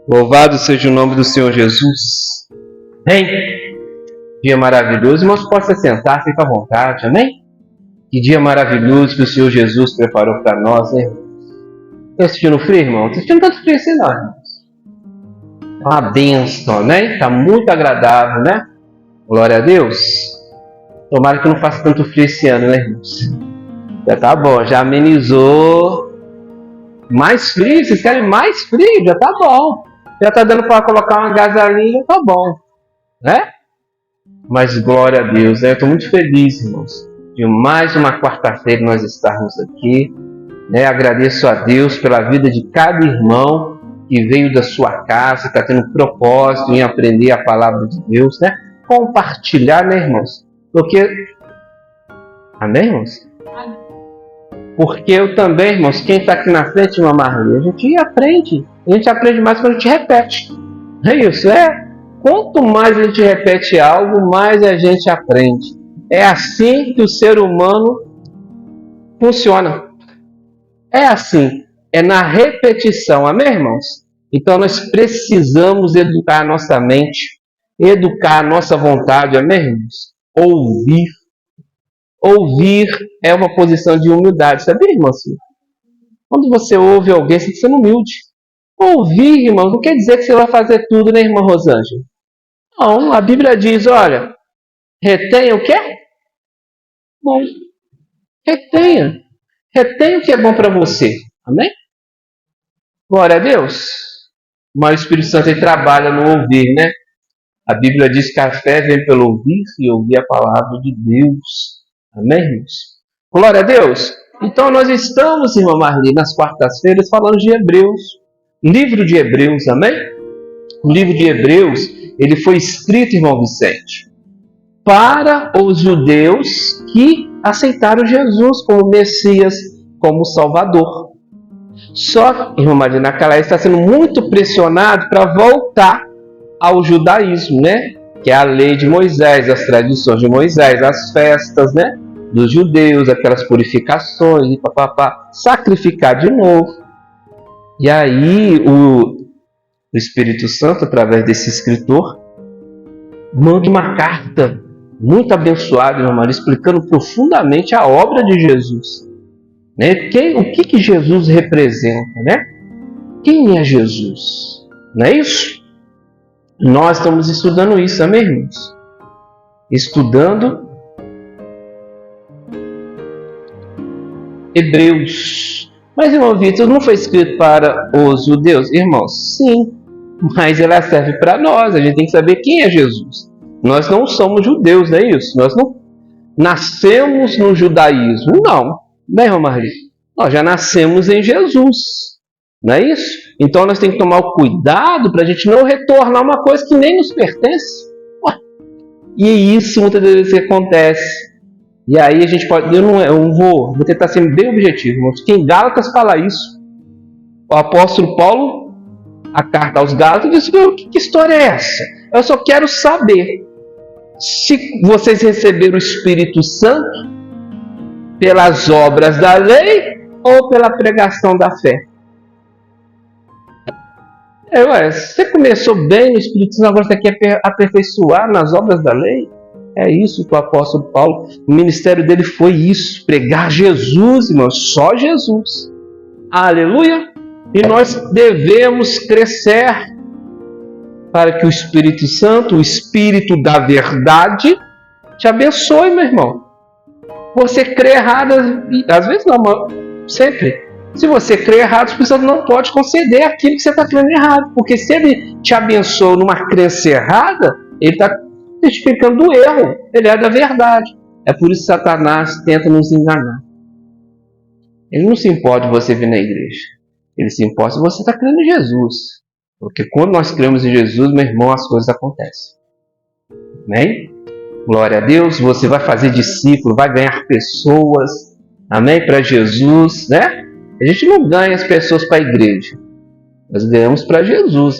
Louvado seja o nome do Senhor Jesus. Amém? Dia maravilhoso. Irmãos, possa sentar, fica à vontade, amém? Que dia maravilhoso que o Senhor Jesus preparou para nós, né? Está sentindo frio, irmão? Não está sentindo tanto frio assim, não, irmãos. É uma bênção, né? Está muito agradável, né? Glória a Deus. Tomara que não faça tanto frio esse ano, né, irmãos? Já tá bom, já amenizou. Mais frio? Vocês querem mais frio? Já tá bom. Já tá dando para colocar uma gasolina, já tá bom, né? Mas glória a Deus, né? Eu estou muito feliz, irmãos, de mais uma quarta-feira nós estarmos aqui, né? Agradeço a Deus pela vida de cada irmão que veio da sua casa, está tendo propósito em aprender a palavra de Deus, né? Compartilhar, né, irmãos? Porque, amém, irmãos? Porque eu também, irmãos, quem está aqui na frente, irmã Marli, a gente aprende mais quando a gente repete. É isso, Quanto mais a gente repete algo, mais a gente aprende. É assim que o ser humano funciona. É assim, é na repetição, amém, irmãos? Então nós precisamos educar a nossa mente, educar a nossa vontade, amém, irmãos? Ouvir. Ouvir é uma posição de humildade, sabia, irmão? Quando você ouve alguém, você está sendo humilde. Ouvir, irmão, não quer dizer que você vai fazer tudo, né, irmã Rosângela? Não, a Bíblia diz, olha, retenha o quê? Bom, retenha. Retenha o que é bom para você. Amém? Glória a Deus. Mas o Espírito Santo ele trabalha no ouvir, né? A Bíblia diz que a fé vem pelo ouvir e ouvir a palavra de Deus. Amém, irmãos? Glória a Deus. Então nós estamos, irmã Marli, nas quartas-feiras falando de Hebreus. Livro de Hebreus, amém? O livro de Hebreus, ele foi escrito, irmão Vicente, para os judeus que aceitaram Jesus como Messias, como Salvador. Só que, irmã Marli, naquela época está sendo muito pressionado para voltar ao judaísmo, né? Que é a lei de Moisés, as tradições de Moisés, as festas, né? Dos judeus, aquelas purificações, e papapá, sacrificar de novo. E aí o Espírito Santo, através desse escritor, manda uma carta muito abençoada, irmã Maria, explicando profundamente a obra de Jesus. Né? O que Jesus representa, né? Quem é Jesus? Não é isso? Nós estamos estudando isso, amém, irmãos? Estudando Hebreus. Mas, irmão Vitor, não foi escrito para os judeus? Irmãos, sim, mas ela serve para nós. A gente tem que saber quem é Jesus. Nós não somos judeus, não é isso? Nós não nascemos no judaísmo. Não, né, irmã Marli? Nós já nascemos em Jesus. Não é isso? Então nós temos que tomar o cuidado para a gente não retornar uma coisa que nem nos pertence. E isso muitas vezes acontece. E aí a gente pode... Eu vou tentar ser bem objetivo, irmãos. Que em Gálatas fala isso. O apóstolo Paulo, a carta aos Gálatas, diz: que história é essa? Eu só quero saber se vocês receberam o Espírito Santo pelas obras da lei ou pela pregação da fé. Você começou bem no Espírito Santo, agora você quer aperfeiçoar nas obras da lei? É isso que o apóstolo Paulo, o ministério dele foi isso, pregar Jesus, irmãos, só Jesus. Aleluia! E nós devemos crescer para que o Espírito Santo, o Espírito da verdade, te abençoe, meu irmão. Você crê errado, às vezes não, mas sempre. Se você crê errado, o Espírito Santo não pode conceder aquilo que você está crendo errado. Porque se ele te abençoa numa crença errada, ele está testificando do erro. Ele é da verdade. É por isso que Satanás tenta nos enganar. Ele não se importa de você vir na igreja. Ele se importa se você está crendo em Jesus. Porque quando nós cremos em Jesus, meu irmão, as coisas acontecem. Amém? Glória a Deus. Você vai fazer discípulo, vai ganhar pessoas. Amém? Para Jesus, né? A gente não ganha as pessoas para a igreja. Nós ganhamos para Jesus.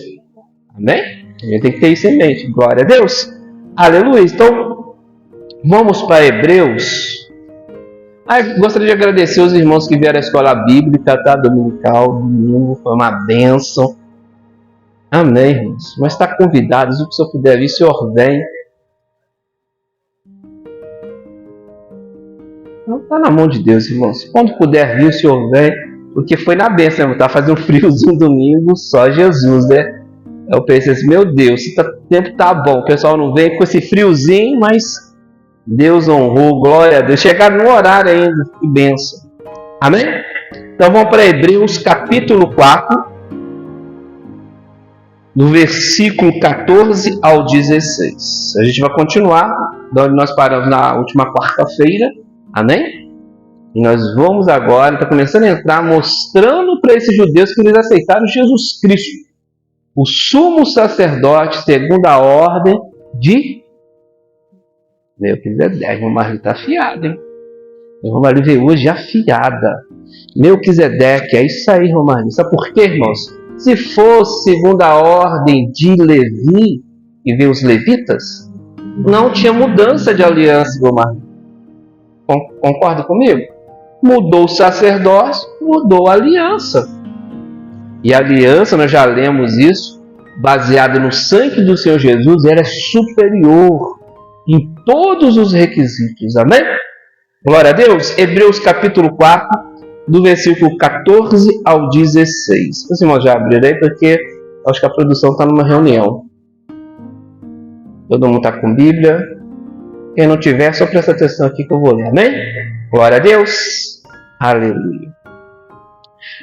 Amém? A gente tem que ter isso em mente. Glória a Deus. Aleluia. Então, vamos para Hebreus. Gostaria de agradecer os irmãos que vieram à escola bíblica, tá? Dominical, domingo, foi uma bênção. Amém, irmãos. Mas está convidado, se o senhor puder vir, o senhor vem. Está na mão de Deus, irmãos. Quando puder vir, o senhor vem. Porque foi na bênção, irmão. Tá fazendo um friozinho domingo, só Jesus, né? Eu pensei assim, meu Deus, o tempo tá bom. O pessoal não vem com esse friozinho, mas Deus honrou, glória a Deus. Chegaram no horário ainda, que bênção. Amém? Então vamos para Hebreus capítulo 4, do versículo 14 ao 16. A gente vai continuar de onde nós paramos na última quarta-feira. Amém? E nós vamos agora, está começando a entrar, mostrando para esses judeus que eles aceitaram Jesus Cristo, o sumo sacerdote segundo a ordem de Melquisedeque. Irmã Maria está afiada, hein? Irmã Maria veio hoje afiada. Melquisedeque, é isso aí, irmã Maria. Sabe por quê, irmãos? Se fosse segundo a ordem de Levi, e veio os levitas, não tinha mudança de aliança, irmã Maria. Concorda comigo? Mudou o sacerdócio, mudou a aliança. E a aliança, nós já lemos isso, baseada no sangue do Senhor Jesus, era superior em todos os requisitos. Amém? Glória a Deus. Hebreus capítulo 4, do versículo 14 ao 16. Os irmãos já abriram aí, porque acho que a produção está numa reunião. Todo mundo está com Bíblia. Quem não tiver, só presta atenção aqui que eu vou ler. Amém? Glória a Deus. Aleluia.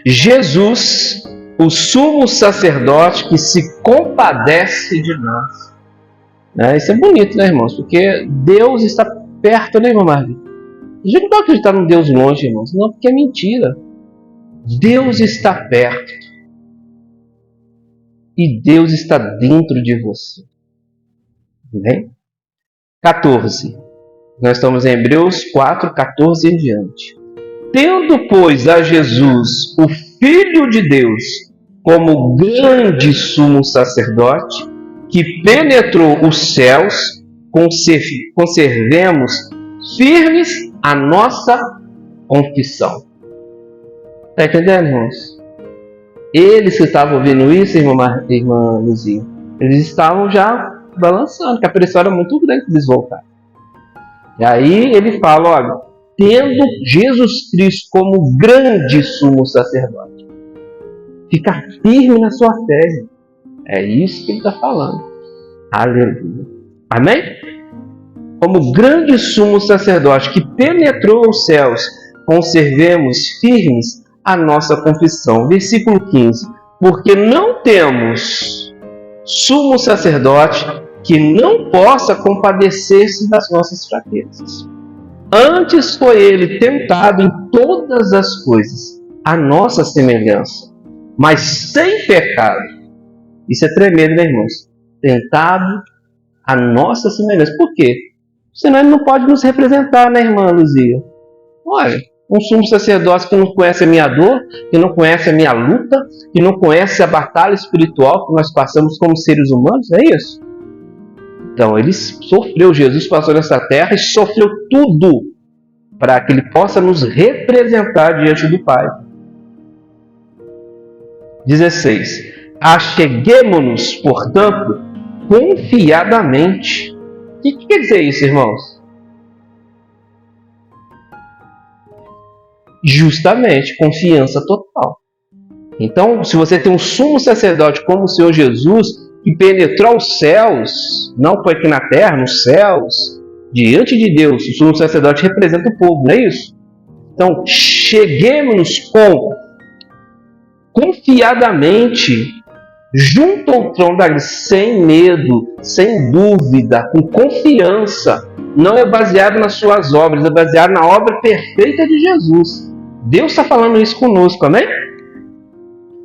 Jesus, o sumo sacerdote que se compadece de nós. Isso é bonito, né, irmãos? Porque Deus está perto, né, irmã Marli? A gente não pode acreditar num Deus longe, irmãos. Não, porque é mentira. Deus está perto. E Deus está dentro de você. Amém? 14. Nós estamos em Hebreus 4, 14 em diante. Tendo, pois, a Jesus, o Filho de Deus, como grande sumo sacerdote, que penetrou os céus, conservemos firmes a nossa confissão. Está entendendo, irmãos? Eles que estavam ouvindo isso, irmã Luzia, eles estavam já balançando, porque a pressão era muito grande para eles voltarem. E aí ele fala, olha, tendo Jesus Cristo como grande sumo sacerdote, ficar firme na sua fé. É isso que ele está falando. Aleluia. Amém? Como grande sumo sacerdote que penetrou os céus, conservemos firmes a nossa confissão. Versículo 15. Porque não temos sumo sacerdote que não possa compadecer-se das nossas fraquezas. Antes foi ele tentado em todas as coisas, a nossa semelhança, mas sem pecado. Isso é tremendo, né, irmãos? Tentado a nossa semelhança. Por quê? Senão ele não pode nos representar, né, irmã Luzia? Olha, um sumo sacerdote que não conhece a minha dor, que não conhece a minha luta, que não conhece a batalha espiritual que nós passamos como seres humanos, é isso? Então, ele sofreu, Jesus passou nessa terra e sofreu tudo para que ele possa nos representar diante do Pai. 16. Acheguemo-nos, portanto, confiadamente. O que quer dizer isso, irmãos? Justamente, confiança total. Então, se você tem um sumo sacerdote como o Senhor Jesus, que penetrou os céus, não foi aqui na terra, nos céus, diante de Deus, o sumo sacerdote representa o povo, não é isso? Então, cheguemos-nos confiadamente junto ao trono da graça, sem medo, sem dúvida, com confiança. Não é baseado nas suas obras, é baseado na obra perfeita de Jesus. Deus está falando isso conosco, amém?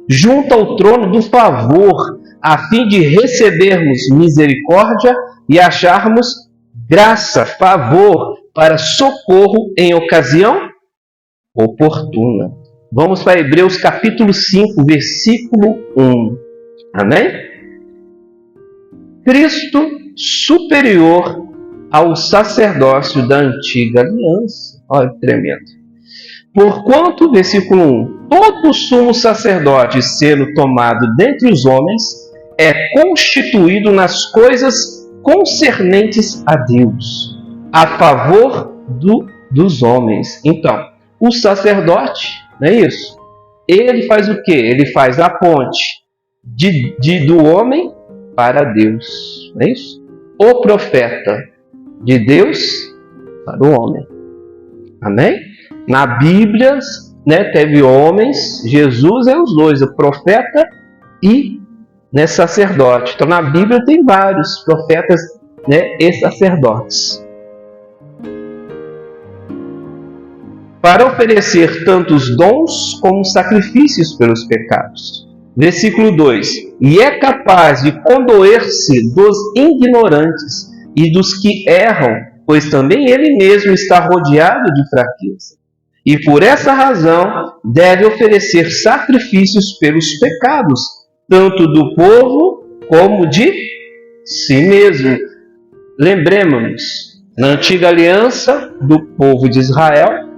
Junto ao trono do favor, a fim de recebermos misericórdia e acharmos graça, favor, para socorro em ocasião oportuna. Vamos para Hebreus capítulo 5, versículo 1. Amém? Cristo superior ao sacerdócio da antiga aliança. Olha que tremendo. Porquanto, versículo 1, todo sumo sacerdote sendo tomado dentre os homens, é constituído nas coisas concernentes a Deus, a favor dos homens. Então, o sacerdote, não é isso? Ele faz o quê? Ele faz a ponte do homem para Deus, não é isso? O profeta de Deus para o homem. Amém? Na Bíblia, né, teve homens, Jesus é os dois, o profeta e, né, sacerdote. Então na Bíblia tem vários profetas, né, e sacerdotes. Para oferecer tantos dons como sacrifícios pelos pecados. Versículo 2: E é capaz de condoer-se dos ignorantes e dos que erram, pois também ele mesmo está rodeado de fraqueza. E por essa razão deve oferecer sacrifícios pelos pecados, tanto do povo como de si mesmo. Lembremos-nos, na antiga aliança do povo de Israel,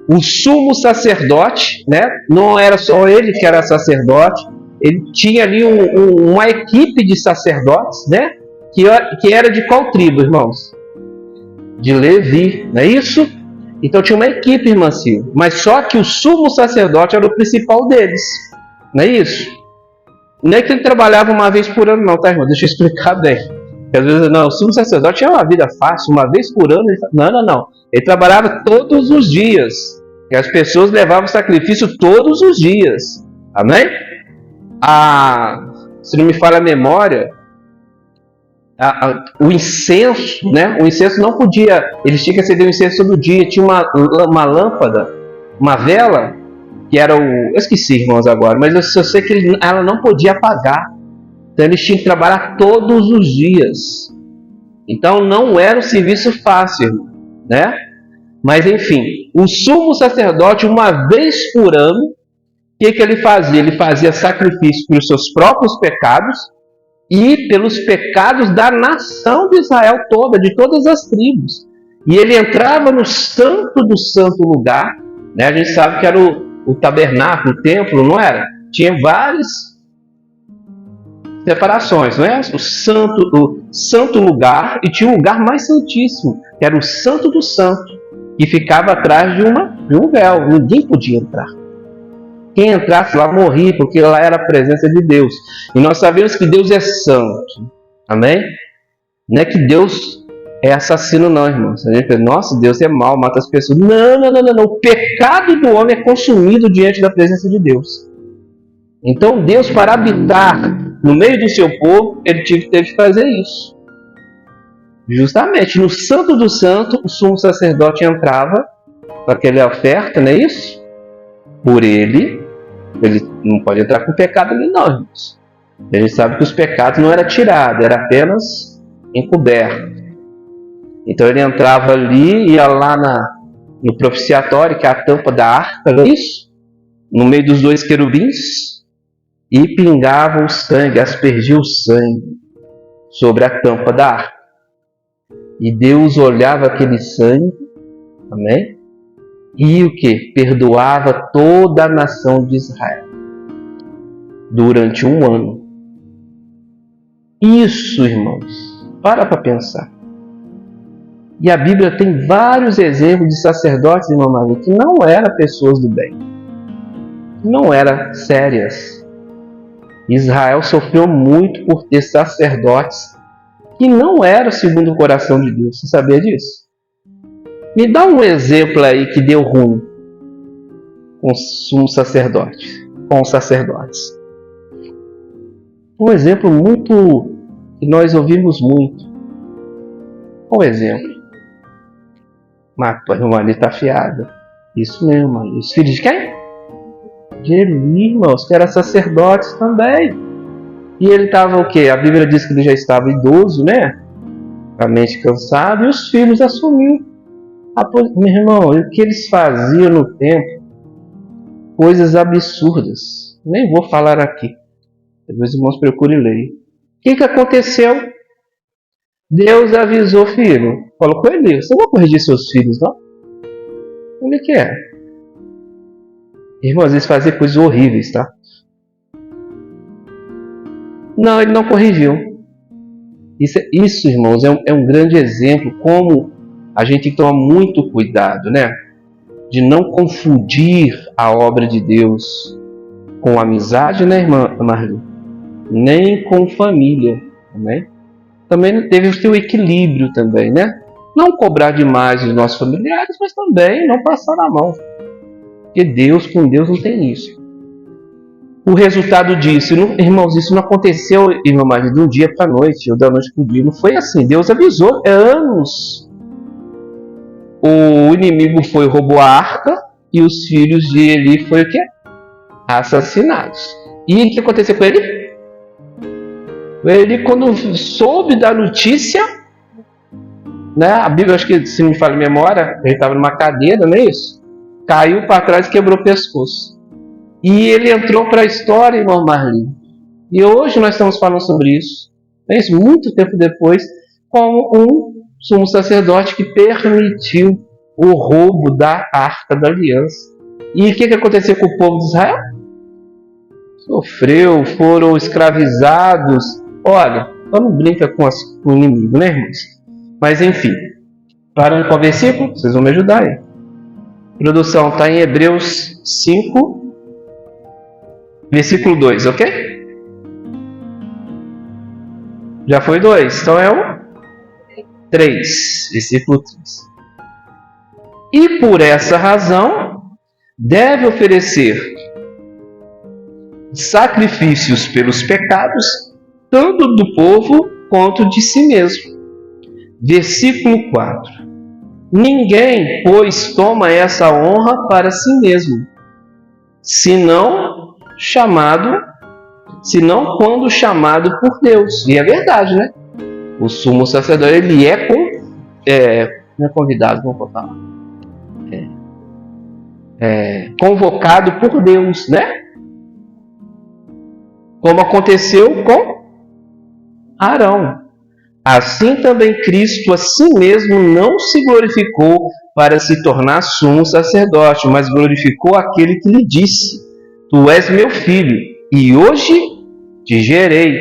o sumo sacerdote, né, não era só ele que era sacerdote, ele tinha ali uma equipe de sacerdotes, né, que era de qual tribo, irmãos? De Levi, não é isso? Então tinha uma equipe, irmã Silvia, mas só que o sumo sacerdote era o principal deles, não é isso? Não é que ele trabalhava uma vez por ano, não, tá, irmão? Deixa eu explicar bem. Porque às vezes, não, o sumo sacerdote tinha uma vida fácil, uma vez por ano. Não. Ele trabalhava todos os dias. E as pessoas levavam sacrifício todos os dias. Amém? Se não me falha a memória, o incenso, né? O incenso não podia, eles tinham que acender o incenso todo dia. Tinha uma lâmpada, uma vela, que era eu esqueci, irmãos, agora, mas eu sei que ela não podia apagar. Então eles tinham que trabalhar todos os dias. Então não era um serviço fácil, né? Mas enfim, o sumo sacerdote, uma vez por ano, o que ele fazia? Ele fazia sacrifício pelos seus próprios pecados e pelos pecados da nação de Israel toda, de todas as tribos. E ele entrava no santo do santo lugar, né? A gente sabe que era o tabernáculo, o templo, não era? Tinha várias separações, não é? O santo lugar, e tinha um lugar mais santíssimo, que era o santo do santo, que ficava atrás de um véu. Ninguém podia entrar. Quem entrasse lá morria, porque lá era a presença de Deus. E nós sabemos que Deus é santo. Amém? Não é que Deus é assassino, não, irmãos. A gente pensa, nossa, Deus é mau, mata as pessoas. Não. O pecado do homem é consumido diante da presença de Deus. Então Deus, para habitar no meio do seu povo, ele teve que fazer isso. Justamente no santo do santo, o sumo sacerdote entrava com aquela oferta, não é isso? Por ele não pode entrar com pecado ali, não, irmãos. A gente sabe que os pecados não eram tirados, era apenas encoberto. Então ele entrava ali, ia lá no propiciatório, que é a tampa da arca, não é isso? No meio dos dois querubins, e pingava o sangue, aspergia o sangue sobre a tampa da arca. E Deus olhava aquele sangue, amém? E o que? Perdoava toda a nação de Israel durante um ano. Isso, irmãos, para pensar. E a Bíblia tem vários exemplos de sacerdotes, irmã Maria, que não eram pessoas do bem, não eram sérias. Israel sofreu muito por ter sacerdotes que não eram segundo o coração de Deus. Você sabia disso? Me dá um exemplo aí que deu ruim com os sacerdotes. Um exemplo muito que nós ouvimos muito. Qual exemplo? Matou a irmã ali, está afiada. Isso mesmo, mano. Os filhos de quem? De Eli, irmãos, que eram sacerdotes também. E ele estava o quê? A Bíblia diz que ele já estava idoso, né? A mente cansada, e os filhos assumiram. Meu irmão, o que eles faziam no templo? Coisas absurdas. Nem vou falar aqui. Depois os irmãos procurem ler. O que aconteceu? Deus avisou, filho. Falou com ele, você não vai corrigir seus filhos, não? O que é? Irmãos, eles faziam coisas horríveis, tá? Não, ele não corrigiu. Isso, irmãos, é um grande exemplo como a gente tem que tomar muito cuidado, né? De não confundir a obra de Deus com amizade, né, irmã Marli? Nem com família, né? Também deve ter o equilíbrio também, né? Não cobrar demais os nossos familiares, mas também não passar na mão. Porque com Deus não tem isso. O resultado disso, irmãos, isso não aconteceu, irmã Marli, de um dia para a noite, ou da noite para o dia. Não foi assim. Deus avisou, anos. O inimigo roubou a arca e os filhos de Eli foram o quê? Assassinados. E o que aconteceu com ele? Ele, quando soube da notícia, né, a Bíblia, acho que se me falha a memória, ele estava numa cadeira, não é isso? Caiu para trás e quebrou o pescoço. E ele entrou para a história, irmão Marli. E hoje nós estamos falando sobre isso. É isso, muito tempo depois, como um sumo sacerdote que permitiu o roubo da Arca da Aliança. E o que aconteceu com o povo de Israel? Sofreu, foram escravizados. Olha, só não brinca com o inimigo, né, irmãos? Mas enfim, parando com o versículo, vocês vão me ajudar aí. Produção está em Hebreus 5, versículo 2, ok? Já foi 2, então é o 3, versículo 3. E por essa razão, deve oferecer sacrifícios pelos pecados, tanto do povo quanto de si mesmo. Versículo 4. Ninguém, pois, toma essa honra para si mesmo, senão quando chamado por Deus. E é verdade, né? O sumo sacerdote, ele não é convidado, vamos botar lá. Convocado por Deus, né? Como aconteceu com Arão. Assim também Cristo a si mesmo não se glorificou para se tornar sumo sacerdote, mas glorificou aquele que lhe disse: Tu és meu filho, e hoje te gerei.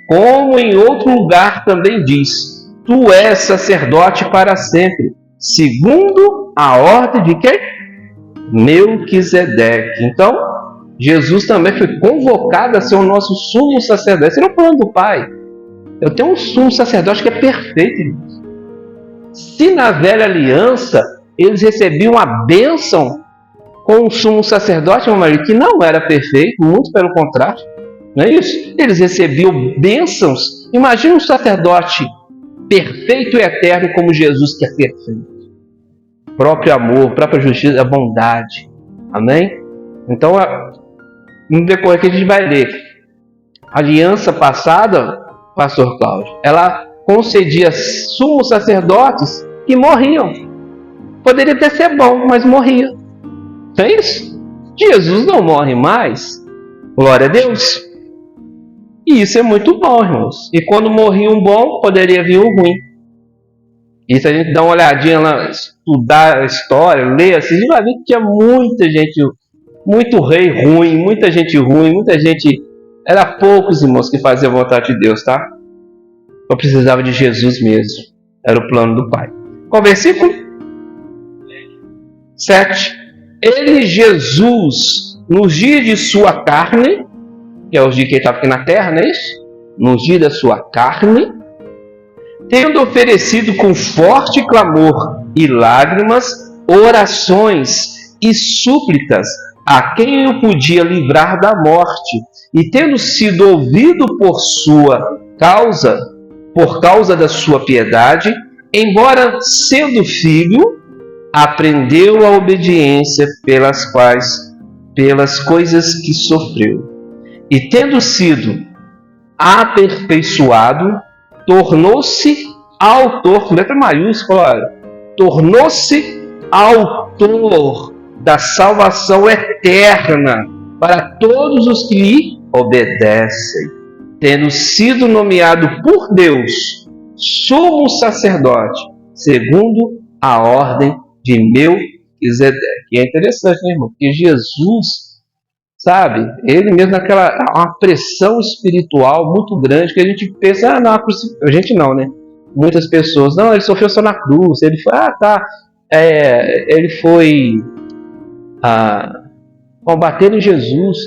Como em outro lugar também diz: Tu és sacerdote para sempre, segundo a ordem de quem? Melquisedeque. Então, Jesus também foi convocado a ser o nosso sumo sacerdote. Você não falando do Pai. Eu tenho um sumo sacerdote que é perfeito, irmãos. Se na velha aliança eles recebiam a bênção com um sumo sacerdote, meu marido, que não era perfeito, muito pelo contrário, não é isso? Eles recebiam bênçãos. Imagina um sacerdote perfeito e eterno como Jesus, que é perfeito. Próprio amor, própria justiça, a bondade. Amém? Então, no decorrer que a gente vai ler, a aliança passada, pastor Cláudio, ela concedia sumos sacerdotes que morriam. Poderia até ser bom, mas morria. Não é isso? Jesus não morre mais. Glória a Deus. E isso é muito bom, irmãos. E quando morria um bom, poderia vir um ruim. E se a gente dá uma olhadinha lá, estudar a história, ler assim, a gente vai ver que tinha muita gente, muito rei ruim, muita gente ruim, muita gente... Era poucos, irmãos, que faziam a vontade de Deus, tá? Eu precisava de Jesus mesmo. Era o plano do Pai. Qual versículo? 7. Ele, Jesus, nos dias de sua carne, que é os dias que ele estava aqui na terra, não é isso? Nos dias da sua carne, tendo oferecido com forte clamor e lágrimas, orações e súplicas a quem o podia livrar da morte, e tendo sido ouvido por causa da sua piedade, embora sendo filho, aprendeu a obediência pelas coisas que sofreu. E tendo sido aperfeiçoado, tornou-se autor, letra maiúscula, tornou-se autor da salvação eterna para todos os que lhe obedecem, tendo sido nomeado por Deus sumo sacerdote, segundo a ordem de Melquisedeque. E é interessante, né, irmão? Porque Jesus, sabe? Ele mesmo naquela uma pressão espiritual muito grande que a gente pensa, não, a gente não, né? Muitas pessoas, não, ele sofreu só na cruz, ele foi, ele foi combater em Jesus.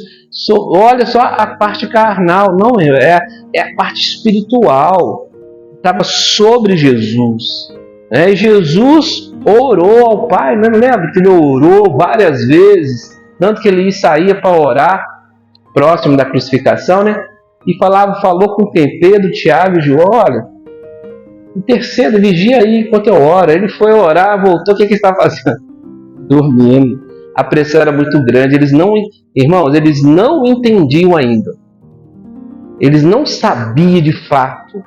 Olha só a parte carnal, não, é a parte espiritual, estava sobre Jesus. E Jesus orou ao Pai, não lembra que ele orou várias vezes, tanto que ele saía para orar próximo da crucificação, né? E falou com quem? Pedro, Tiago e João, olha, interceda, vigia aí enquanto eu oro. Ele foi orar, voltou, o que ele estava fazendo? Dormindo. A pressão era muito grande, irmãos, eles não entendiam ainda. Eles não sabiam de fato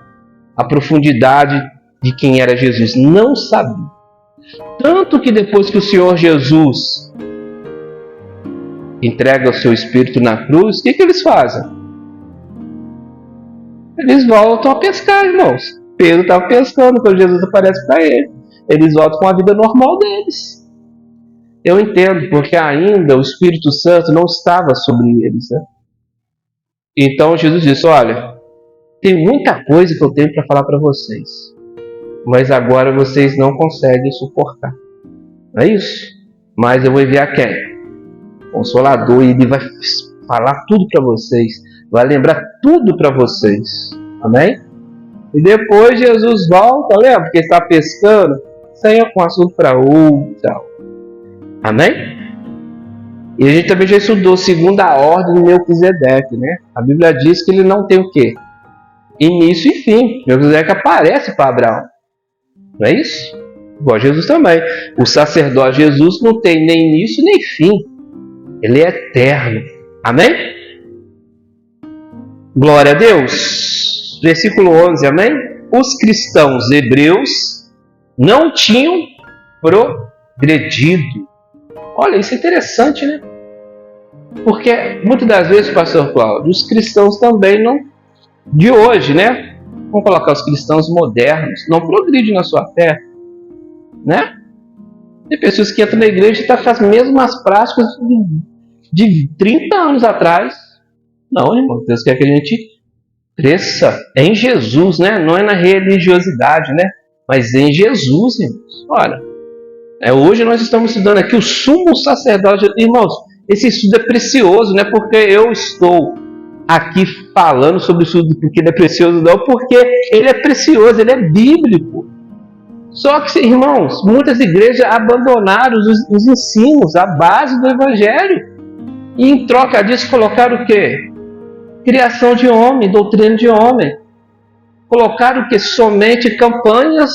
a profundidade de quem era Jesus. Não sabiam. Tanto que depois que o Senhor Jesus entrega o seu Espírito na cruz, o que eles fazem? Eles voltam a pescar, irmãos. Pedro estava pescando quando Jesus aparece para ele. Eles voltam com a vida normal deles. Eu entendo, porque ainda o Espírito Santo não estava sobre eles, né? Então Jesus disse, olha, tem muita coisa que eu tenho para falar para vocês, mas agora vocês não conseguem suportar. Não é isso? Mas eu vou enviar quem? Consolador, e ele vai falar tudo para vocês, vai lembrar tudo para vocês. Amém? E depois Jesus volta, lembra? Porque está pescando, saia com assunto para outra. Amém? E a gente também já estudou segunda ordem de Melquisedeque, né? A Bíblia diz que ele não tem o quê? Início e fim. Melquisedeque aparece para Abraão. Não é isso? Igual Jesus também. O sacerdote Jesus não tem nem início nem fim. Ele é eterno. Amém? Glória a Deus. Versículo 11, amém? Os cristãos hebreus não tinham progredido. Olha, isso é interessante, né? Porque muitas das vezes, pastor Cláudio, os cristãos também não, de hoje, né? Vamos colocar os cristãos modernos, não progridem na sua fé, né? Tem pessoas que entram na igreja e fazem as mesmas práticas de 30 anos atrás. Não, irmão, Deus quer que a gente cresça em Jesus, né? Não é na religiosidade, né? Mas em Jesus, irmãos. Olha, hoje nós estamos estudando aqui o sumo sacerdote. Irmãos, esse estudo é precioso, não é porque eu estou aqui falando sobre o estudo porque ele é precioso, não, porque ele é precioso, ele é bíblico. Só que, irmãos, muitas igrejas abandonaram os ensinos, a base do Evangelho, e em troca disso colocaram o quê? Criação de homem, doutrina de homem. Colocaram o quê? Somente campanhas,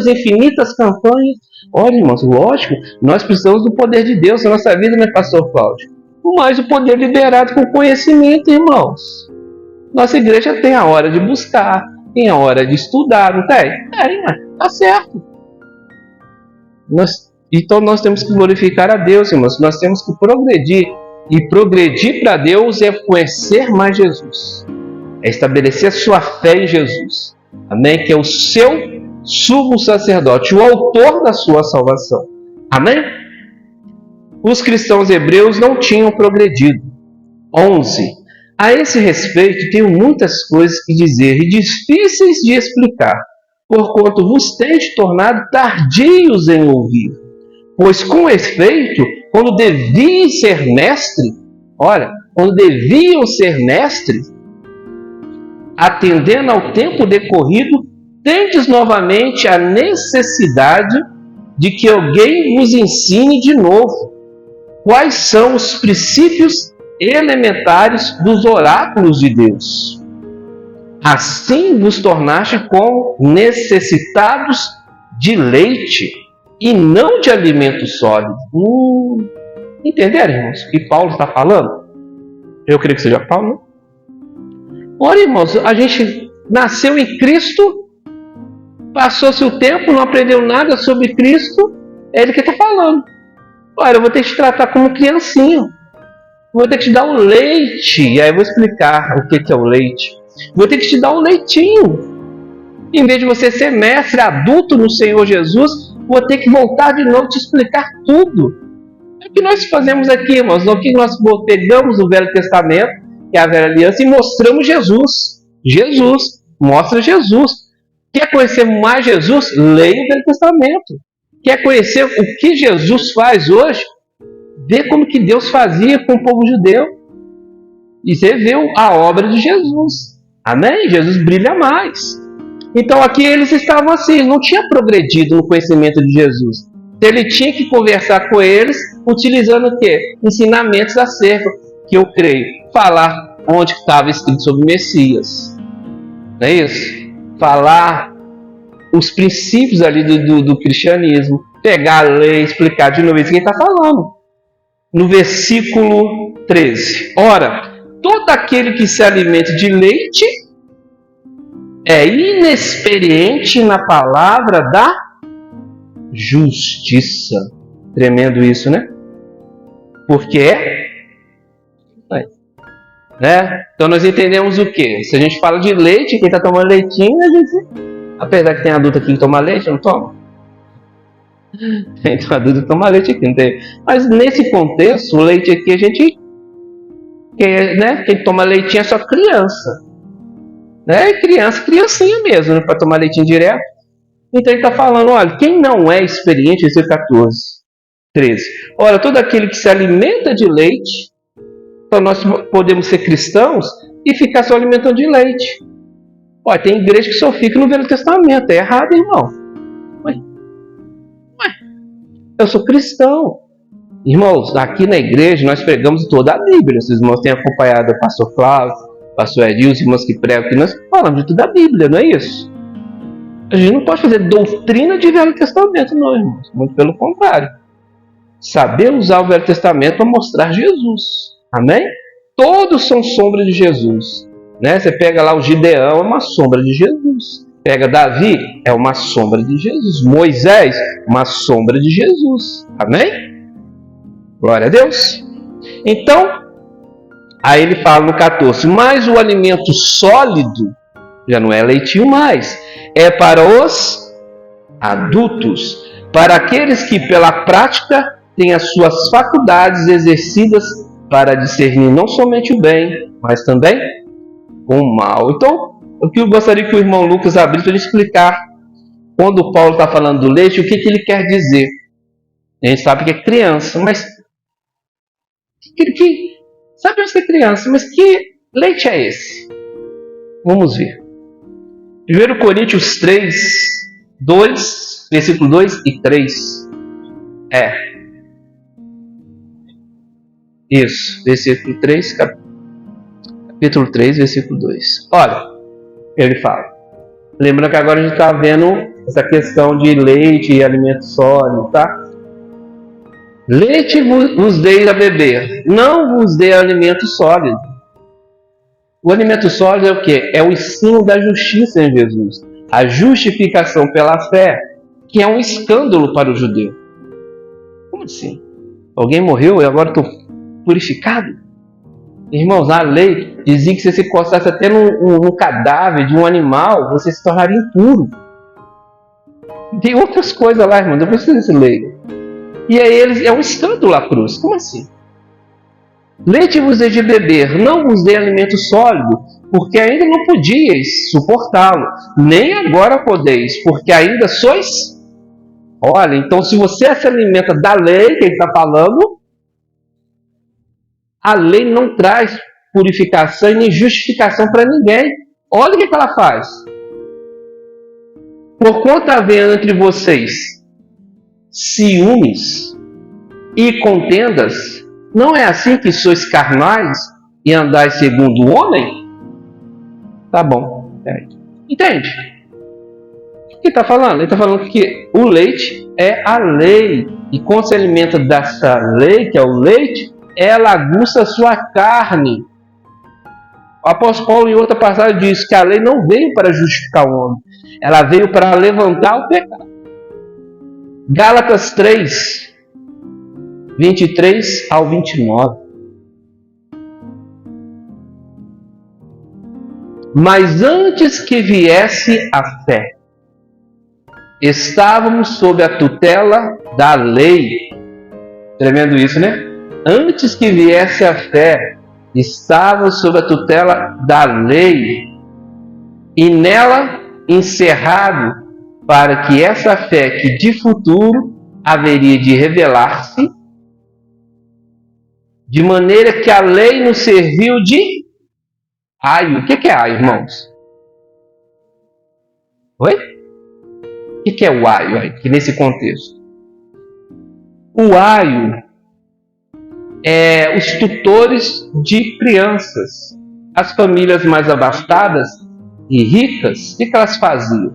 infinitas campanhas. Olha, irmãos, lógico, nós precisamos do poder de Deus na nossa vida, né, pastor Cláudio? Mas o poder liberado com conhecimento, irmãos. Nossa igreja tem a hora de buscar, tem a hora de estudar, não tem? Tá certo. Então nós temos que glorificar a Deus, irmãos. Nós temos que progredir. E progredir para Deus é conhecer mais Jesus. É estabelecer a sua fé em Jesus. Amém? Que é o seu sumo sacerdote, o autor da sua salvação. Amém? Os cristãos hebreus não tinham progredido. 11. A esse respeito, tenho muitas coisas que dizer e difíceis de explicar, porquanto vos tendes tornado tardios em ouvir. Pois com efeito, quando deviam ser mestres, atendendo ao tempo decorrido, tendes novamente a necessidade de que alguém vos ensine de novo quais são os princípios elementares dos oráculos de Deus. Assim vos tornaste como necessitados de leite e não de alimento sólido. Entenderam, irmãos, o que Paulo está falando? Eu creio que seja Paulo, né? Ora, irmãos, a gente nasceu em Cristo, passou-se o tempo, não aprendeu nada sobre Cristo, é Ele que está falando. Olha, eu vou ter que te tratar como criancinha, vou ter que te dar o leite, e aí eu vou explicar o que é o leite. Vou ter que te dar o leitinho. Em vez de você ser mestre adulto no Senhor Jesus, vou ter que voltar de novo e te explicar tudo. O que nós fazemos aqui, irmãos? O que nós pegamos o Velho Testamento, que é a velha aliança, e mostramos Jesus. Jesus, mostra Jesus. Quer conhecer mais Jesus? Leia o Velho Testamento. Quer conhecer o que Jesus faz hoje? Vê como que Deus fazia com o povo judeu. E você vê a obra de Jesus. Amém? Jesus brilha mais. Então aqui eles estavam assim, não tinha progredido no conhecimento de Jesus. Então ele tinha que conversar com eles, utilizando o quê? Ensinamentos acerca, que eu creio, falar onde estava escrito sobre o Messias. Não é isso? Falar os princípios ali do cristianismo. Pegar a lei, explicar de novo isso que ele está falando. No versículo 13. Ora, todo aquele que se alimenta de leite é inexperiente na palavra da justiça. Tremendo isso, né? Porque né? Então nós entendemos o quê? Se a gente fala de leite, quem está tomando leitinho, a gente, apesar que tem adulto aqui que toma leite, não toma? Tem adulto que toma leite aqui, não tem? Mas nesse contexto, o leite aqui a gente, né? Quem toma leitinho é só criança, né? Criancinha mesmo, né? Para tomar leitinho direto. Então ele está falando, olha, quem não é experiente, versículo 14, 13. Olha, todo aquele que se alimenta de leite, então nós podemos ser cristãos e ficar só alimentando de leite. Olha, tem igreja que só fica no Velho Testamento, é errado, irmão. Ué, eu sou cristão. Irmãos, aqui na igreja nós pregamos toda a Bíblia. Os irmãos têm acompanhado o pastor Flávio, o pastor Edil, os irmãos que pregam, que nós falamos de toda a Bíblia, não é isso? A gente não pode fazer doutrina de Velho Testamento, não, irmãos. Muito pelo contrário. Saber usar o Velho Testamento para mostrar Jesus. Amém? Todos são sombra de Jesus. Né? Você pega lá o Gideão, é uma sombra de Jesus. Pega Davi, é uma sombra de Jesus. Moisés, uma sombra de Jesus. Amém? Glória a Deus. Então, aí ele fala no 14, mas o alimento sólido já não é leitinho mais, é para os adultos, para aqueles que pela prática têm as suas faculdades exercidas para discernir não somente o bem, mas também o mal. Então, o que eu gostaria que o irmão Lucas abrisse para ele explicar, quando Paulo está falando do leite, o que ele quer dizer. A gente sabe que é criança, mas sabemos que é criança, mas que leite é esse? Vamos ver. 1 Coríntios 3, 2, versículo 2 e 3. Isso, versículo 3, capítulo 3, versículo 2. Olha, ele fala. Lembrando que agora a gente está vendo essa questão de leite e alimento sólido, tá? Leite vos dei a beber, não vos dei alimento sólido. O alimento sólido é o quê? É o ensino da justiça em Jesus. A justificação pela fé, que é um escândalo para o judeu. Como assim? Alguém morreu e agora estou purificado? Irmãos, a lei dizia que se você encostasse até no cadáver de um animal, você se tornaria impuro. Tem outras coisas lá, irmão, depois você lê. E aí é um escândalo a cruz. Como assim? Leite vos dei de beber, não vos dei alimento sólido, porque ainda não podíeis suportá-lo, nem agora podeis, porque ainda sois. Olha, então se você se alimenta da lei que ele está falando, a lei não traz purificação e nem justificação para ninguém. Olha o que ela faz. Por conta havendo entre vocês ciúmes e contendas, não é assim que sois carnais e andais segundo o homem? Tá bom. Entende? O que ele está falando? Ele está falando que o leite é a lei. E quando se alimenta dessa lei, que é o leite, ela aguça a sua carne. O apóstolo Paulo, em outra passagem, diz que a lei não veio para justificar o homem. Ela veio para levantar o pecado. Gálatas 3, 23 ao 29. Mas antes que viesse a fé, estávamos sob a tutela da lei, Tremendo isso, né? Antes que viesse a fé, estavam sob a tutela da lei e nela encerrado para que essa fé que de futuro haveria de revelar-se, de maneira que a lei nos serviu de aio. O que é aio, irmãos? Oi? O que é o aio aqui nesse contexto? O aio é os tutores de crianças. As famílias mais abastadas e ricas, o que elas faziam?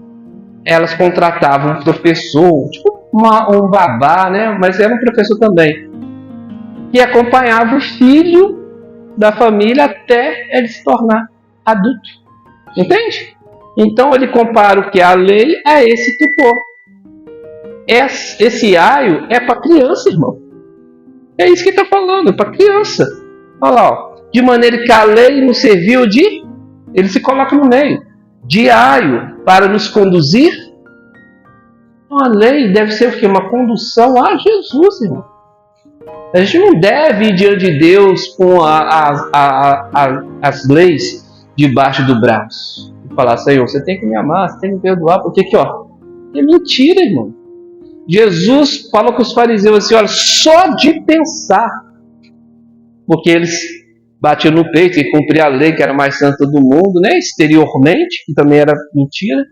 Elas contratavam um professor, tipo um babá, né? Mas era um professor também, que acompanhava o filho da família até ele se tornar adulto. Entende? Então ele compara o que é a lei a esse tutor. Esse aio é para criança, irmão. É isso que está falando, para criança. Olha lá, ó. De maneira que a lei nos serviu de... Ele se coloca no meio. De aio para nos conduzir. A lei deve ser o quê? Uma condução a Jesus, irmão. A gente não deve ir diante de Deus com as leis debaixo do braço. E falar, Senhor, você tem que me amar, você tem que me perdoar. Porque aqui, ó, é mentira, irmão. Jesus falou com os fariseus assim, olha, só de pensar, porque eles batiam no peito e cumpriam a lei que era mais santa do mundo, né? Exteriormente, que também era mentira.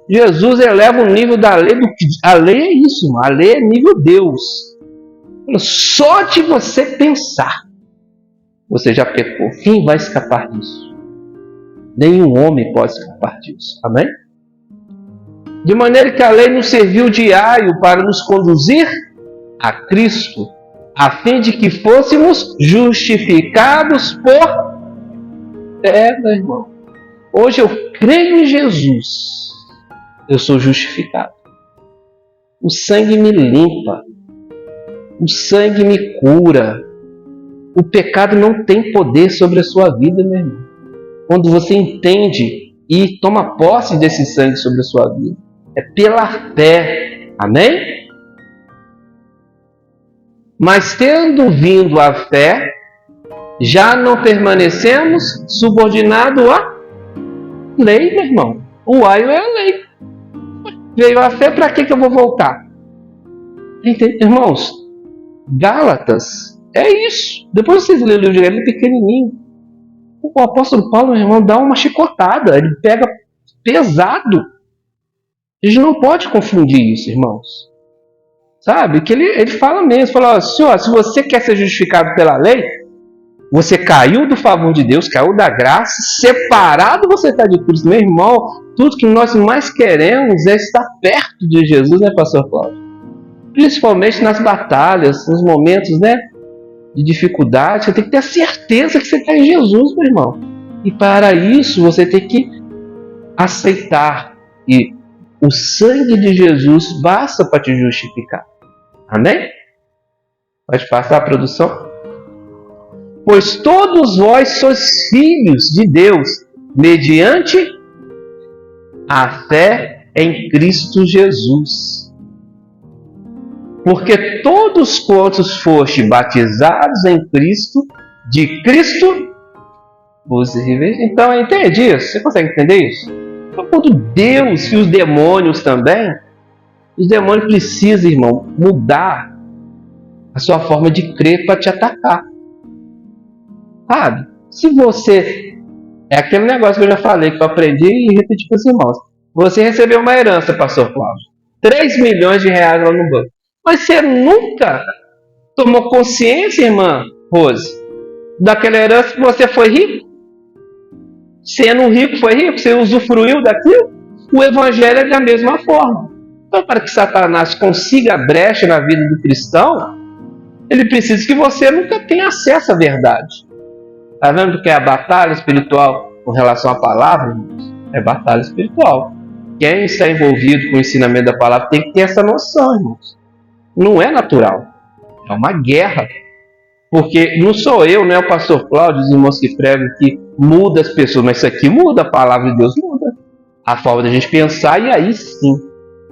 Jesus eleva o nível da lei, a lei é isso, irmão. A lei é nível Deus. Só de você pensar, você já pecou. Quem vai escapar disso? Nenhum homem pode escapar disso. Amém? De maneira que a lei nos serviu de aio para nos conduzir a Cristo, a fim de que fôssemos justificados por fé, meu irmão. Hoje eu creio em Jesus, eu sou justificado. O sangue me limpa, o sangue me cura. O pecado não tem poder sobre a sua vida, meu irmão. Quando você entende e toma posse desse sangue sobre a sua vida, é pela fé. Amém? Mas tendo vindo a fé, já não permanecemos subordinados à lei, meu irmão. O aio é a lei. Veio a fé, para que eu vou voltar? Entende? Irmãos, Gálatas é isso. Depois vocês lerem o livro de Gálatas, ele é pequenininho. O apóstolo Paulo, meu irmão, dá uma chicotada. Ele pega pesado. A gente não pode confundir isso, irmãos. Sabe? Que ele fala mesmo. Fala assim, ó, se você quer ser justificado pela lei, você caiu do favor de Deus, caiu da graça, separado você está de Cristo. Meu irmão, tudo que nós mais queremos é estar perto de Jesus, né, pastor Cláudio? Principalmente nas batalhas, nos momentos, né, de dificuldade, você tem que ter a certeza que você está em Jesus, meu irmão. E para isso você tem que aceitar. E o sangue de Jesus basta para te justificar. Amém? Pode passar a produção? Pois todos vós sois filhos de Deus, mediante a fé em Cristo Jesus. Porque todos quantos foste batizados em Cristo, de Cristo vos revestiu. Então, entende isso? Você consegue entender isso? Então, quando Deus e os demônios também, os demônios precisam, irmão, mudar a sua forma de crer para te atacar. Sabe? Se você... É aquele negócio que eu já falei, que eu aprendi e repeti para os irmãos. Você recebeu uma herança, pastor Cláudio. 3 milhões de reais lá no banco. Mas você nunca tomou consciência, irmã Rose, daquela herança que você foi rico? Sendo rico, foi rico? Você usufruiu daquilo? O evangelho é da mesma forma. Então, para que Satanás consiga a brecha na vida do cristão, ele precisa que você nunca tenha acesso à verdade. Está vendo que é a batalha espiritual com relação à palavra, irmãos? É batalha espiritual. Quem está envolvido com o ensinamento da palavra tem que ter essa noção, irmãos. Não é natural. É uma guerra. Porque não sou eu, não é o pastor Cláudio, os irmãos que pregam que muda as pessoas, mas isso aqui muda, a palavra de Deus muda. A forma da gente pensar e aí sim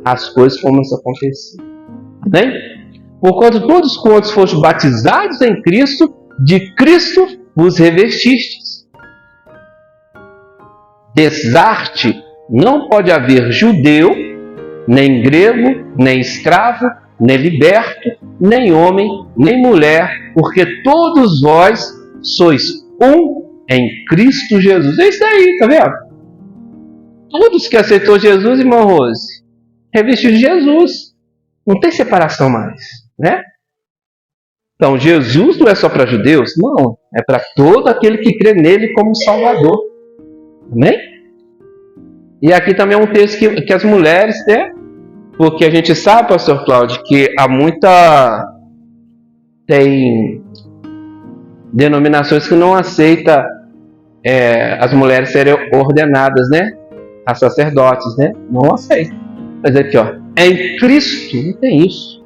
as coisas começam a acontecer. Amém? Porquanto todos quantos foste batizados em Cristo, de Cristo vos revestistes. Desarte não pode haver judeu, nem grego, nem escravo, nem liberto, nem homem, nem mulher, porque todos vós sois um em Cristo Jesus. É isso aí, tá vendo? Todos que aceitou Jesus, irmão Rose, revestiu de Jesus. Não tem separação mais, né? Então, Jesus não é só para judeus? Não, é para todo aquele que crê nele como Salvador. Amém? E aqui também é um texto que as mulheres, né? Porque a gente sabe, pastor Cláudio, que há tem denominações que não aceitam as mulheres serem ordenadas, né? A sacerdotes, né? Não aceitam. Mas aqui, ó, em Cristo, não tem isso.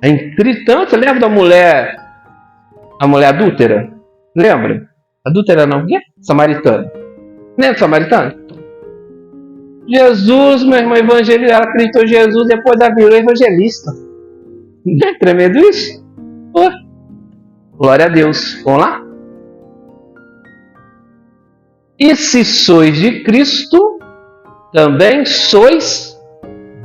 Em Cristo, tanto, você lembra da mulher, a mulher adúltera? Lembra? Adúltera não, o quê? Samaritana. Lembra samaritana? Jesus, meu irmão, evangelista, ela acreditou em Jesus, depois da virou evangelista. Não é tremendo isso? Pô. Glória a Deus. Vamos lá? E se sois de Cristo, também sois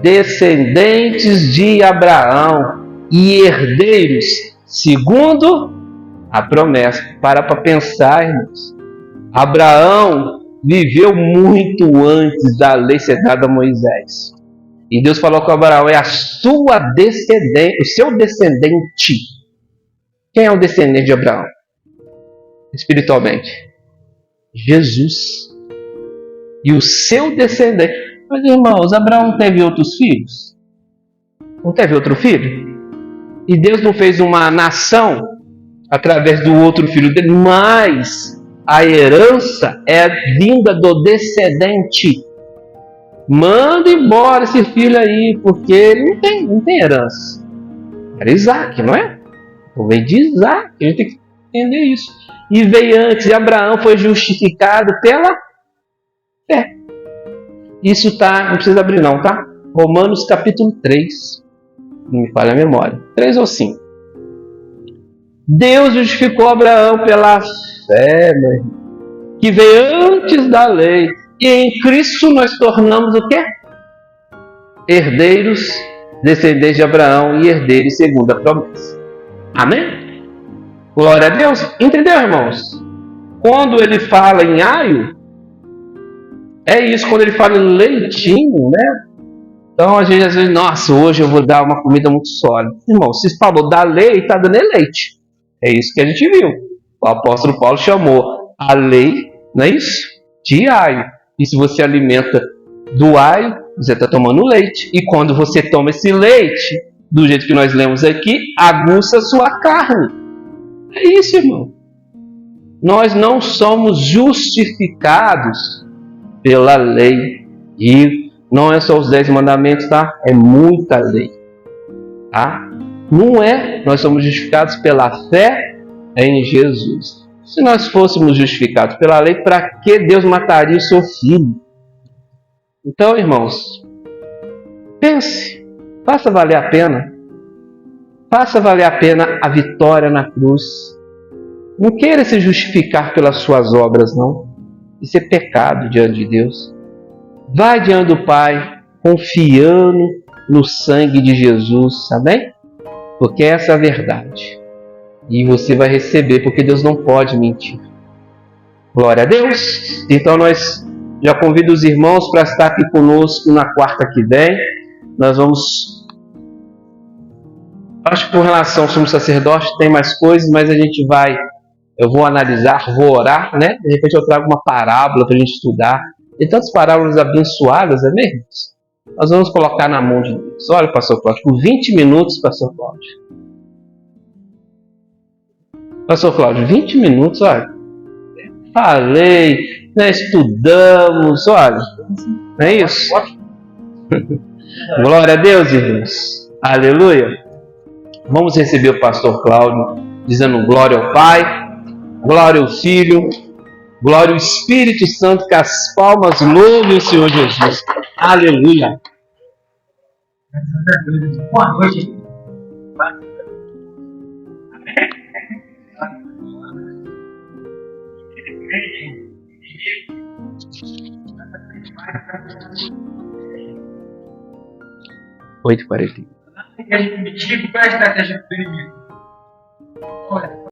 descendentes de Abraão e herdeiros, segundo a promessa. Para pensar, irmãos. Abraão viveu muito antes da lei ser dada a Moisés. E Deus falou com Abraão, é a sua descendente, o seu descendente. Quem é o descendente de Abraão? Espiritualmente. Jesus. E o seu descendente. Mas, irmãos, Abraão teve outros filhos? Não teve outro filho? E Deus não fez uma nação através do outro filho dele, mas a herança é vinda do descendente. Manda embora esse filho aí, porque ele não tem herança. Era Isaac, não é? Então veio de Isaac, a gente tem que entender isso. E veio antes, e Abraão foi justificado pela fé. Isso tá, não precisa abrir não, tá? Romanos capítulo 3. Não me falha a memória. 3 ou 5. Deus justificou Abraão pela fé, meu irmão, que veio antes da lei. E em Cristo nós tornamos o quê? Herdeiros, descendentes de Abraão e herdeiros segundo a promessa. Amém? Glória a Deus. Entendeu, irmãos? Quando ele fala em aio, é isso. Quando ele fala em leitinho, né? Então a gente às vezes, nossa, hoje eu vou dar uma comida muito sólida. Irmão, se falou da lei, está dando leite. É isso que a gente viu. O apóstolo Paulo chamou a lei, não é isso? De aio. E se você alimenta do aio, você está tomando leite. E quando você toma esse leite, do jeito que nós lemos aqui, aguça a sua carne. É isso, irmão. Nós não somos justificados pela lei. E não é só os 10 mandamentos, tá? É muita lei. Tá? Não é. Nós somos justificados pela fé em Jesus. Se nós fôssemos justificados pela lei, para que Deus mataria o seu filho? Então, irmãos, pense, faça valer a pena. Faça valer a pena a vitória na cruz. Não queira se justificar pelas suas obras, não. Isso é pecado diante de Deus. Vai diante do Pai, confiando no sangue de Jesus, amém? Porque essa é a verdade. E você vai receber, porque Deus não pode mentir. Glória a Deus. Então nós já convido os irmãos para estar aqui conosco na quarta que vem. Nós vamos... Acho que com relação ao sumo sacerdote tem mais coisas, mas a gente vai... Eu vou analisar, vou orar, né? De repente eu trago uma parábola para a gente estudar. Tem tantas parábolas abençoadas, é mesmo? Nós vamos colocar na mão de Deus. Olha, pastor Cláudio, por 20 minutos, pastor Cláudio. Pastor Cláudio, 20 minutos, olha. Falei, né, estudamos, olha. Não é isso? Glória a Deus, irmãos. Aleluia. Vamos receber o pastor Cláudio, dizendo glória ao Pai, glória ao Filho, glória ao Espírito Santo, que as palmas louvem o Senhor Jesus. Aleluia. Boa noite. 8h41. Qual é a estratégia do inimigo? Olha,